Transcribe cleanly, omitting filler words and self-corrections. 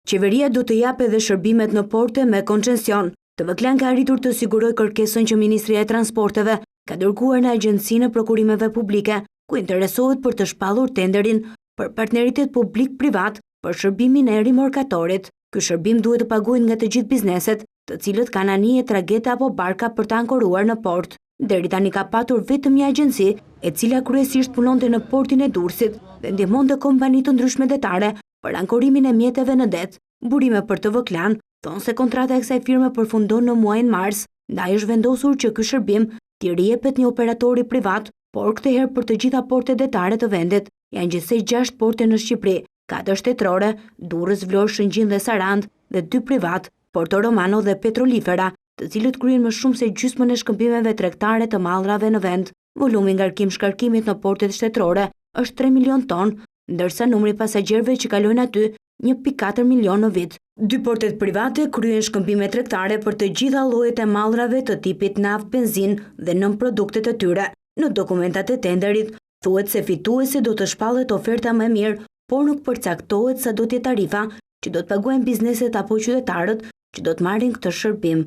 Qeveria do të japë edhe shërbimet në porte me koncesion. TVClan ka arritur të sigurojë kërkesën që Ministria e Transporteve ka dërguar në Agjencinë e Prokurimeve Publike, ku interesohet për të shpallur tenderin për partneritet publik-privat për shërbimin e rimorkatorit. Ky shërbim duhet të paguhet nga të gjithë bizneset, të cilët kanë anije tragete apo barka për të ankoruar në port. Deri tani ka patur vetëm një agjenci, e cila kryesisht punonte në portin e Durrësit dhe ndihmonte kompani të ndryshme detare për ankorimin e mjeteve në det. Burime për TVClan thonë se kontrata e kësaj firme përfundon në muajin mars, ndaj është vendosur që ky shërbim t'i rihepet një operatori privat, por këtë herë për të gjitha portet detare të vendit. Janë gjithsej 6 porte në Shqipëri, 4 shtetërore, Durrës, Vlorë, Shëngjin dhe Sarandë, dhe 2 privat, Porto Romano dhe Petrolifera, të cilët kryen më shumë se gjysmën e shkëmbimeve tregtare të mallrave në vend. Volumi ngarkim-shkarkimit në portet shtetërore është 3 milion ton, ndërsa numri pasagjerëve që kalojnë aty 1.4 milion në vit. 2 portet private kryen shkëmbime tregtare për të gjitha llojet e mallrave të tipit naftë, benzinë dhe nën produktet e tyre. Në dokumentat e tenderit thuhet se fituesi do të shpallet oferta më mirë, por nuk përcaktohet sa do të jetë tarifa që do të paguajnë bizneset apo qytetarët që do të marrin këtë shërbim.